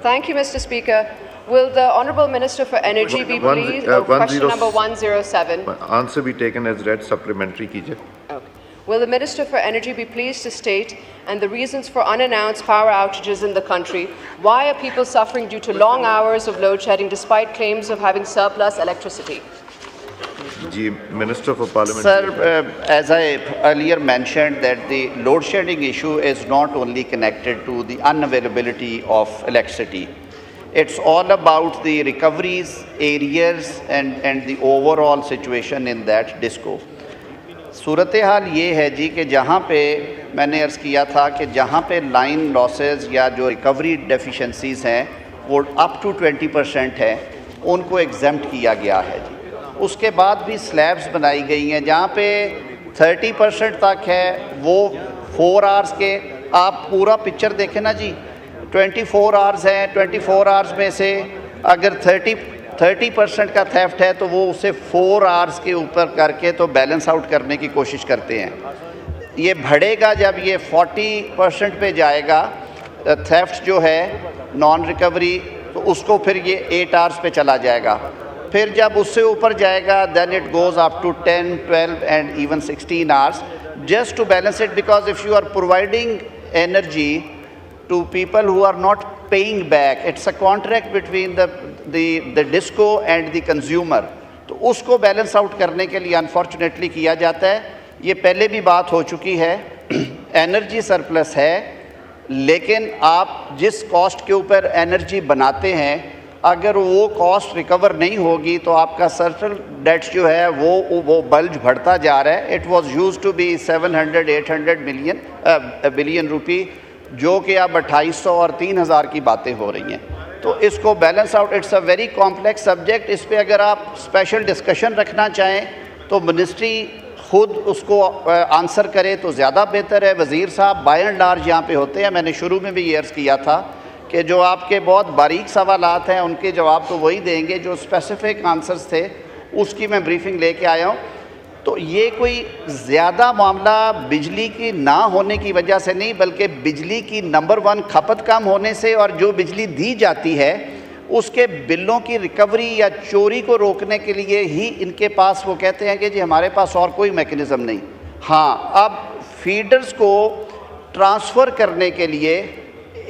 Thank you, Mr. Speaker. Will the Honourable Minister for Energy be pleased? Question number 107. Answer be taken as read. Supplementary कीजिए. Okay. Will the Minister for Energy be pleased to state and the reasons for unannounced power outages in the country? Why are people suffering due to long hours of load shedding despite claims of having surplus electricity? Minister for Parliament. Sir, as I earlier mentioned, that the load shedding issue is not only connected to the unavailability of electricity. It's all about the recoveries, areas and the overall situation in that disco. सूरत हाल ये है जी कि जहाँ पे मैंने अर्ज़ किया था कि जहाँ पे लाइन लॉसेस या जो रिकवरी डेफिशिएंसीज़ हैं वो अप टू 20% है, उनको एग्जेम्प्ट किया गया है जी। उसके बाद भी स्लैब्स बनाई गई हैं जहाँ पे 30% तक है, वो 4 आवर्स के आप पूरा पिक्चर देखें ना जी, 24 आवर्स हैं, 24 आवर्स में से अगर 30% का थेफ्ट है तो वो उसे 4 आवर्स के ऊपर करके तो बैलेंस आउट करने की कोशिश करते हैं। ये बढ़ेगा जब ये 40% पे जाएगा थेफ्ट जो है नॉन रिकवरी, तो उसको फिर ये 8 आवर्स पे चला जाएगा। फिर जब उससे ऊपर जाएगा then it goes up to 10, 12 and even 16 hours just to balance it, because if you are providing energy to people who are not paying back, it's a contract between the disco and the consumer, तो उसको balance out करने के लिए unfortunately किया जाता है। ये पहले भी बात हो चुकी है, एनर्जी सरप्लस है, लेकिन आप जिस कॉस्ट के ऊपर एनर्जी बनाते हैं अगर वो कॉस्ट रिकवर नहीं होगी तो आपका सर्टल डेट जो है वो बल्ज बढ़ता जा रहा है। It was used to be 700-800 billion rupee, जो कि अब 2800 और 3000 की बातें हो रही हैं। तो इसको balance out, it's a very complex subject. इस पे अगर आप स्पेशल डिस्कशन रखना चाहें तो मिनिस्ट्री खुद उसको आंसर करे तो ज़्यादा बेहतर है। वज़ीर साहब बाय एंड लार्ज यहाँ पे होते हैं। मैंने शुरू में भी ये अर्ज़ किया था कि जो आपके बहुत बारीक सवालात हैं उनके जवाब तो वही देंगे, जो स्पेसिफिक आंसर्स थे उसकी मैं ब्रीफिंग लेके आया हूँ। तो ये कोई ज़्यादा मामला बिजली की ना होने की वजह से नहीं, बल्कि बिजली की नंबर 1 खपत कम होने से, और जो बिजली दी जाती है उसके बिलों की रिकवरी या चोरी को रोकने के लिए ही इनके पास वो कहते हैं कि जी हमारे पास और कोई मैकेनिज़्म नहीं। हाँ, अब फीडर्स को ट्रांसफ़र करने के लिए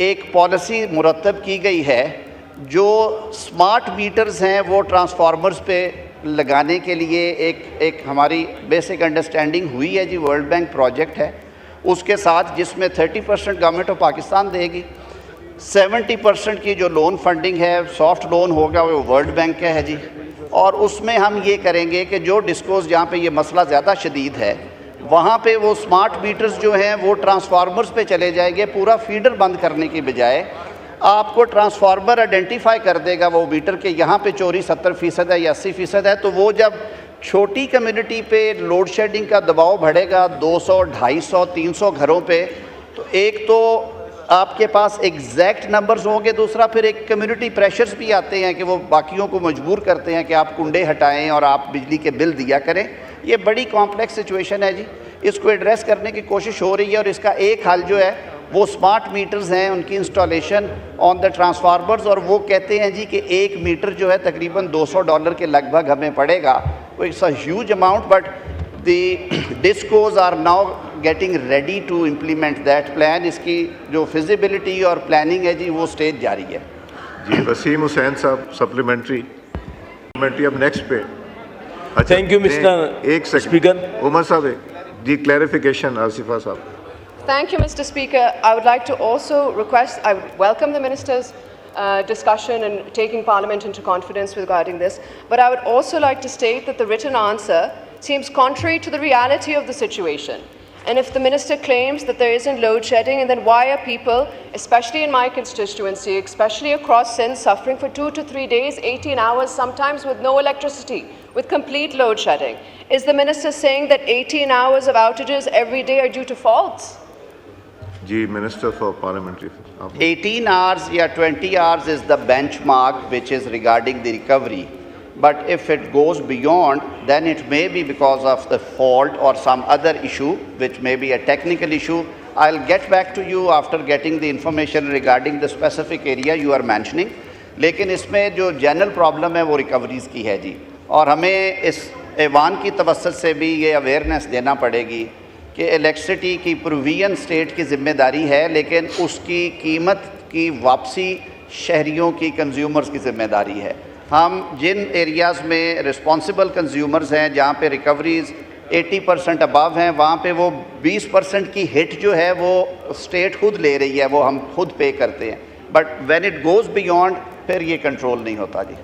एक पॉलिसी मुरतब की गई है। जो स्मार्ट मीटर्स हैं वो ट्रांसफार्मर्स पे लगाने के लिए एक हमारी बेसिक अंडरस्टैंडिंग हुई है जी, वर्ल्ड बैंक प्रोजेक्ट है उसके साथ, जिसमें 30% गवर्नमेंट ऑफ पाकिस्तान देगी, 70% की जो लोन फंडिंग है सॉफ्ट लोन होगा वो वर्ल्ड बैंक का है जी। और उसमें हम ये करेंगे कि जो डिस्कोज जहाँ पे ये मसला ज़्यादा शदीद है वहाँ पे वो स्मार्ट मीटर्स जो हैं वो ट्रांसफार्मर्स पे चले जाएंगे। पूरा फीडर बंद करने की बजाय आपको ट्रांसफार्मर आइडेंटिफाई कर देगा वो मीटर के यहाँ पे चोरी 70% है या 80% है। तो वो जब छोटी कम्युनिटी पे लोड शेडिंग का दबाव बढ़ेगा 200, 250, 300 घरों पे, तो एक तो आपके पास एग्जैक्ट नंबर्स होंगे, दूसरा फिर एक कम्युनिटी प्रेशर्स भी आते हैं कि वो बाकियों को मजबूर करते हैं कि आप कुंडे हटाएं और आप बिजली के बिल दिया करें। ये बड़ी कॉम्प्लेक्स सिचुएशन है जी, इसको एड्रेस करने की कोशिश हो रही है और इसका एक हल जो है वो स्मार्ट मीटर्स हैं, उनकी इंस्टॉलेशन ऑन द ट्रांसफार्मर्स। और वो कहते हैं जी कि एक मीटर जो है तकरीबन $200 के लगभग हमें पड़ेगा। It's a huge amount, but the discoms are now getting ready to implement that plan. इसकी जो फिजिबिलिटी और प्लानिंग है जी वो स्टेज जारी है जी। वसीम हुसैन साहब सप्लीमेंट्री अब नेक्स्ट पे। अच्छा, thank you mister speaker. Umar साहब जी, क्लैरिफिकेशन आसिफा साहब। Thank you, Mr. Speaker. I would like to also request, I would welcome the Minister's discussion and taking Parliament into confidence regarding this, but I would also like to state that the written answer seems contrary to the reality of the situation. And if the Minister claims that there isn't load shedding, and then why are people, especially in my constituency, especially across Sindh, suffering for 2 to 3 days, 18 hours, sometimes with no electricity, with complete load shedding? Is the Minister saying that 18 hours of outages every day are due to faults? Ji, Minister for Parliamentary. 18 hours या 20 hours is the benchmark which is regarding the recovery. But if it goes beyond, then it may be because of the fault or some other issue, which may be a technical issue. I'll get back to you after getting the information regarding the specific area you are mentioning. लेकिन इसमें जो general problem है वो रिकवरीज़ की है जी, और हमें इस ऐवान की तवस्सुत से भी ये अवेयरनेस देना पड़ेगी कि इलेक्ट्रिसिटी की प्रोविजन स्टेट की ज़िम्मेदारी है, लेकिन उसकी कीमत की वापसी शहरियों की, कंज्यूमर्स की ज़िम्मेदारी है। हम जिन एरियाज़ में रिस्पॉन्सिबल कंज्यूमर्स हैं, जहाँ पे रिकवरीज़ 80% अबव हैं, वहाँ पे वो 20% की हिट जो है वो स्टेट खुद ले रही है, वो हम खुद पे करते हैं। But when it goes beyond फिर ये कंट्रोल नहीं होता जी।